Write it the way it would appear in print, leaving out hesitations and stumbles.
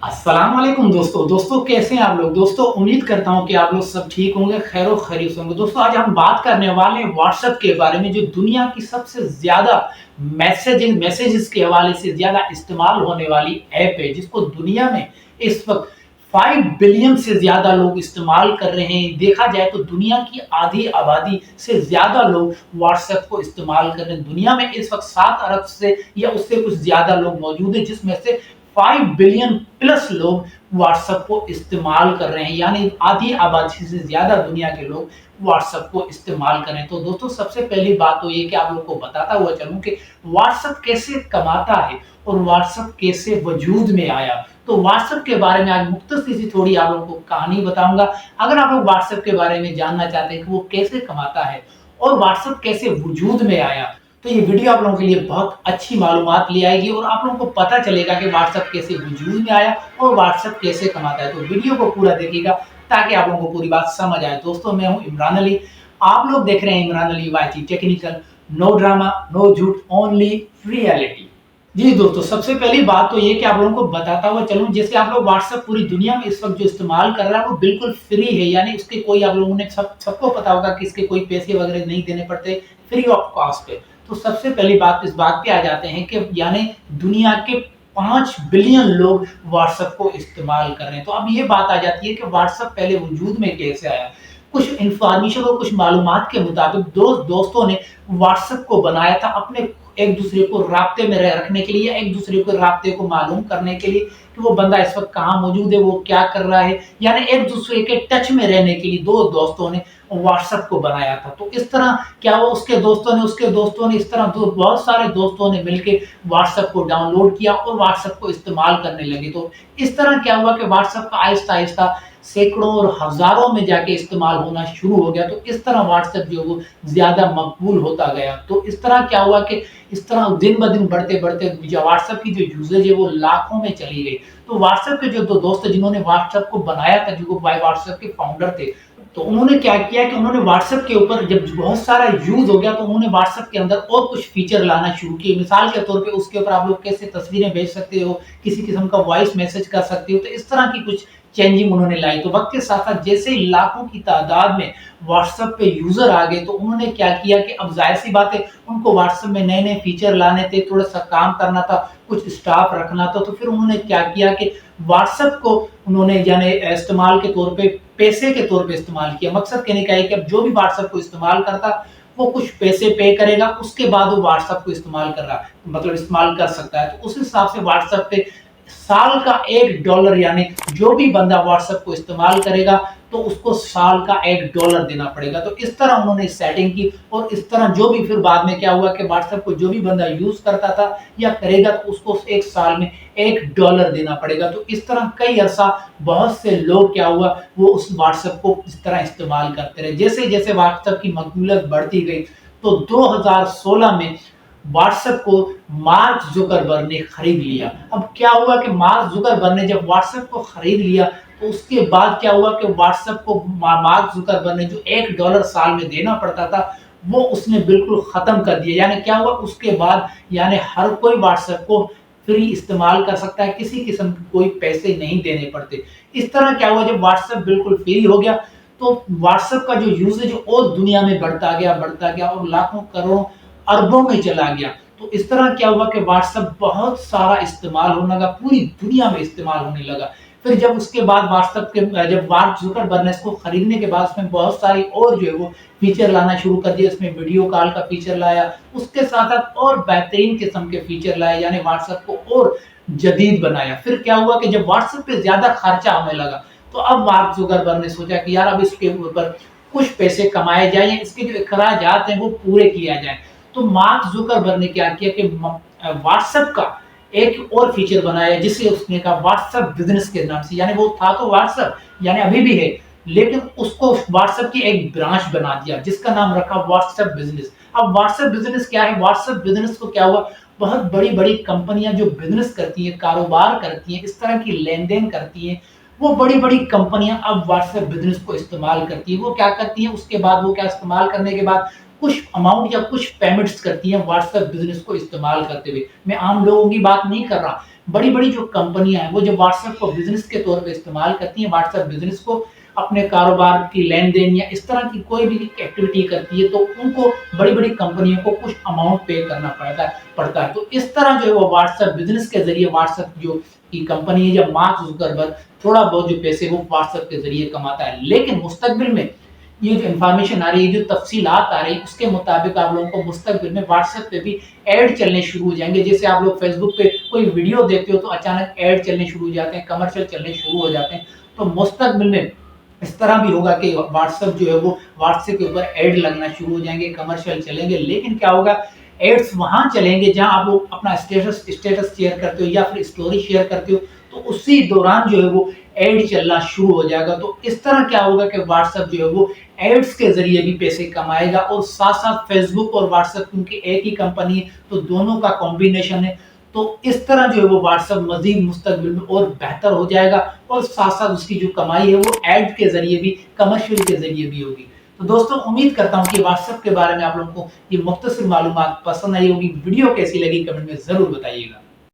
अस्सलाम वालेकुम दोस्तों कैसे हैं आप लोग। दोस्तों उम्मीद करता हूं कि आप लोग सब ठीक होंगे, खैर खैरियत से होंगे। दोस्तों आज हम बात करने वाले हैं व्हाट्सएप के बारे में, जो दुनिया की सबसे ज्यादा मैसेजेस के हवाले से ज्यादा इस्तेमाल होने वाली ऐप है, जिसको दुनिया में इस वक्त 5 बिलियन से ज्यादा लोग इस्तेमाल कर रहे हैं। देखा जाए तो दुनिया की आधी आबादी से ज्यादा लोग व्हाट्सएप को इस्तेमाल कर रहे हैं। दुनिया में इस वक्त 7 अरब से या उससे कुछ ज्यादा लोग मौजूद हैं, जिसमें से 5 बिलियन प्लस लोग व्हाट्सएप को इस्तेमाल कर रहे हैं, यानी आधी आबादी से ज्यादा दुनिया के लोग व्हाट्सएप को इस्तेमाल कर रहे हैं। तो दोस्तों सबसे पहली बात तो ये कि आप लोग को बताता हुआ चलूं कि व्हाट्सएप कैसे कमाता है और व्हाट्सएप कैसे वजूद में आया। तो व्हाट्सएप के बारे में आज मुख्तसर सी थोड़ी आप लोगों को कहानी बताऊंगा। अगर आप लोग व्हाट्सएप के बारे में जानना चाहते हैं कि वो कैसे कमाता है और व्हाट्सएप कैसे वजूद में आया, तो ये वीडियो आप लोगों के लिए बहुत अच्छी मालूमात ले आएगी और आप लोगों को पता चलेगा कि व्हाट्सएप कैसे वजूद में आया और व्हाट्सएप कैसे कमाता है। तो वीडियो को पूरा देखिएगा ताकि आप लोगों को पूरी बात समझ आए। दोस्तों मैं हूं इमरान अली, आप लोग देख रहे हैं Imran Ali YT technical. No drama, no झूठ, ओनली रियलिटी। जी दोस्तों सबसे पहली बात तो ये कि आप लोगों को बताता हुआ चलूं, जैसे आप लोग व्हाट्सएप पूरी दुनिया में इस वक्त जो इस्तेमाल कर रहा है वो बिल्कुल फ्री है, यानी उसके कोई, आप लोगों ने सबको पता होगा कि इसके कोई पैसे वगैरह नहीं देने पड़ते, फ्री ऑफ कॉस्ट पे। तो सबसे पहली बात इस बात पे आ जाते हैं कि यानी दुनिया के 5 बिलियन लोग व्हाट्सएप को इस्तेमाल कर रहे हैं। तो अब ये बात आ जाती है कि व्हाट्सएप पहले वजूद में कैसे आया। कुछ इंफॉर्मेशन और कुछ मालूमात के मुताबिक दोस्तों ने व्हाट्सएप को बनाया था अपने एक दूसरे को राब्ते में रखने के लिए, या एक दूसरे को राब्ते को मालूम करने के लिए कि वो बंदा इस वक्त कहाँ मौजूद है, वो क्या कर रहा है, यानी एक दूसरे के टच में रहने के लिए दो दोस्तों ने व्हाट्सएप को बनाया था। तो इस तरह क्या हुआ, उसके दोस्तों ने इस तरह बहुत सारे दोस्तों ने मिलकर व्हाट्सएप को डाउनलोड किया और व्हाट्सएप को इस्तेमाल करने लगे। तो इस तरह क्या हुआ कि व्हाट्सएप का आहिस्ता आहिस्ता सैकड़ों और हजारों में जाके इस्तेमाल होना शुरू हो गया। तो इस तरह व्हाट्सएप जो वो ज्यादा मकबूल होता गया। तो इस तरह क्या हुआ कि इस तरह दिन ब दिन बढ़ते बढ़ते व्हाट्सएप की जो यूजेज है वो लाखों में चली गई। तो व्हाट्सएप के जो दो दोस्त जिन्होंने व्हाट्सएप को बनाया था, जो व्हाट्सएप के फाउंडर थे, तो उन्होंने क्या किया कि उन्होंने व्हाट्सएप के ऊपर जब बहुत सारा यूज हो गया तो उन्होंने व्हाट्सएप के अंदर और कुछ फीचर लाना शुरू किए। मिसाल के तौर पे उसके ऊपर आप लोग कैसे तस्वीरें भेज सकते हो, किसी किस्म का वॉइस मैसेज कर सकते हो, तो इस तरह की कुछ चेंजिंग उन्होंने लाई। तो वक्त के साथ साथ जैसे ही लाखों की तादाद में व्हाट्सएप पे यूजर आ गए, तो उन्होंने क्या किया कि अब जाहिर सी बात है उनको व्हाट्सएप में नए नए फीचर लाने थे, थोड़ा सा काम करना था, कुछ स्टाफ रखना था। तो फिर उन्होंने क्या किया कि व्हाट्सएप को उन्होंने यानी इस्तेमाल के तौर पे, पैसे के तौर पे इस्तेमाल किया। मकसद कहने का है कि अब जो भी व्हाट्सएप को इस्तेमाल करता वो कुछ पैसे पे करेगा, उसके बाद वो व्हाट्सएप को इस्तेमाल कर रहा मतलब इस्तेमाल कर सकता है। तो उस हिसाब से व्हाट्सएप पे साल का $1, यानी जो भी बंदा व्हाट्सएप को इस्तेमाल करेगा तो उसको साल का $1 देना पड़ेगा। तो इस तरह उन्होंने सेटिंग की और इस तरह जो भी फिर बाद में क्या हुआ कि व्हाट्सएप को जो भी बंदा यूज करता था या करेगा तो उसको एक साल में $1 देना पड़ेगा। तो इस तरह कई अरसा बहुत से लोग क्या हुआ वो उस व्हाट्सएप को इस तरह इस्तेमाल करते रहे। जैसे जैसे व्हाट्सएप की मकबूलियत बढ़ती गई तो 2016 में व्हाट्सएप को मार्क जुकरबर्ग ने खरीद लिया। अब क्या हुआ कि मार्क जुकरबर्ग ने जब व्हाट्सएप को खरीद लिया तो उसके बाद क्या हुआ कि व्हाट्सएप को मार्क जुकरबर्ग ने जो $1 साल में देना पड़ता था वो उसने बिल्कुल खत्म कर दिया। यानी क्या हुआ, उसके बाद यानी हर कोई व्हाट्सएप को फ्री इस्तेमाल कर सकता है, किसी किस्म के कोई पैसे नहीं देने पड़ते। इस तरह क्या हुआ, जब व्हाट्सएप बिल्कुल फ्री हो गया तो व्हाट्सएप का जो यूजेज और दुनिया में बढ़ता गया और लाखों करोड़ों अरबों में चला गया। तो इस तरह क्या हुआ कि व्हाट्सएप बहुत सारा इस्तेमाल होने लगा, पूरी दुनिया में इस्तेमाल होने लगा। फिर जब उसके बाद व्हाट्सएप के जब मार्क जुकरबर्ग ने इसको खरीदने के बाद उसमें बहुत सारी और जो है वो फीचर लाना शुरू कर दिया। इसमें वीडियो कॉल का फीचर लाया, उसके साथ साथ और बेहतरीन किस्म के फीचर लाए, यानी व्हाट्सएप को और जदीद बनाया। फिर क्या हुआ कि जब व्हाट्सएप पे ज्यादा खर्चा होने लगा तो अब मार्क जुकरबर्ग ने सोचा कि यार अब इसके ऊपर कुछ पैसे कमाए जाए, इसके जो अखराजात हैं वो पूरे किया जाए। तो मार्क जुकरबर्ग ने क्या किया कि व्हाट्सएप का एक और फीचर बनाया जिसे उसने कहा व्हाट्सएप बिजनेस के नाम से। यानी वो था तो व्हाट्सएप, यानी अभी भी है, लेकिन उसको व्हाट्सएप की एक ब्रांच बना दिया जिसका नाम रखा व्हाट्सएप बिजनेस। अब व्हाट्सएप बिजनेस क्या है, व्हाट्सएप बिजनेस को क्या हुआ, बहुत बड़ी बड़ी कंपनियां जो बिजनेस करती हैं, कारोबार करती हैं, इस तरह की लेन देन करती हैं, वो बड़ी बड़ी कंपनियां अब व्हाट्सएप बिजनेस को इस्तेमाल करती है। वो क्या करती है, उसके बाद वो क्या इस्तेमाल करने के बाद कुछ अमाउंट या कुछ पेमेंट्स करती हैं व्हाट्सएप बिजनेस को इस्तेमाल करते हुए। मैं आम लोगों की बात नहीं कर रहा, बड़ी बड़ी जो कंपनियां हैं वो जब व्हाट्सएप को बिजनेस के तौर पे इस्तेमाल करती हैं, व्हाट्सएप बिजनेस को अपने कारोबार की लेन देन या इस तरह की कोई भी एक्टिविटी करती है, तो उनको बड़ी बड़ी कंपनियों को कुछ अमाउंट पे करना पड़ता है। तो इस तरह जो है वो व्हाट्सएप बिजनेस के जरिए व्हाट्सएप जो की कंपनी है या मार्क जुकरबर्ग थोड़ा बहुत जो पैसे वो व्हाट्सएप के जरिए कमाता है। लेकिन मुस्तकबिल में ये जो इन्फॉर्मेशन आ रही है, जो तफसीलात आ रही है, उसके मुताबिक आप लोगों को मुस्तकबिल में व्हाट्सएप पे भी ऐड चलने शुरू हो जाएंगे। जैसे आप लोग फेसबुक पे कोई वीडियो देखते हो तो अचानक ऐड चलने शुरू हो जाते हैं, कमर्शियल चलने शुरू हो जाते हैं। तो मुस्तकबिल में इस तरह भी होगा कि व्हाट्सएप जो है वो व्हाट्सएप के ऊपर ऐड लगना शुरू हो जाएंगे, कमर्शियल चलेंगे। लेकिन क्या होगा, एड्स वहां चलेंगे जहां आप लोग अपना स्टेटस शेयर करते हो या फिर स्टोरी शेयर करते हो, तो उसी दौरान जो है वो एड चलना शुरू हो जाएगा। तो इस तरह क्या होगा कि व्हाट्सएप जो है वो एड्स के जरिए भी पैसे कमाएगा, और साथ साथ फेसबुक और व्हाट्सएप क्योंकि एक ही कंपनी है तो दोनों का कॉम्बिनेशन है। तो इस तरह जो है वो व्हाट्सएप मजीद मुस्तकबिल में और बेहतर हो जाएगा, और साथ साथ उसकी जो कमाई है वो एड के जरिए भी, कमर्शियल के जरिए भी होगी। तो दोस्तों उम्मीद करता हूँ कि व्हाट्सएप के बारे में आप लोगों को ये मुख्तसर मालूमात पसंद आई होगी। वीडियो कैसी लगी कमेंट में जरूर बताइएगा।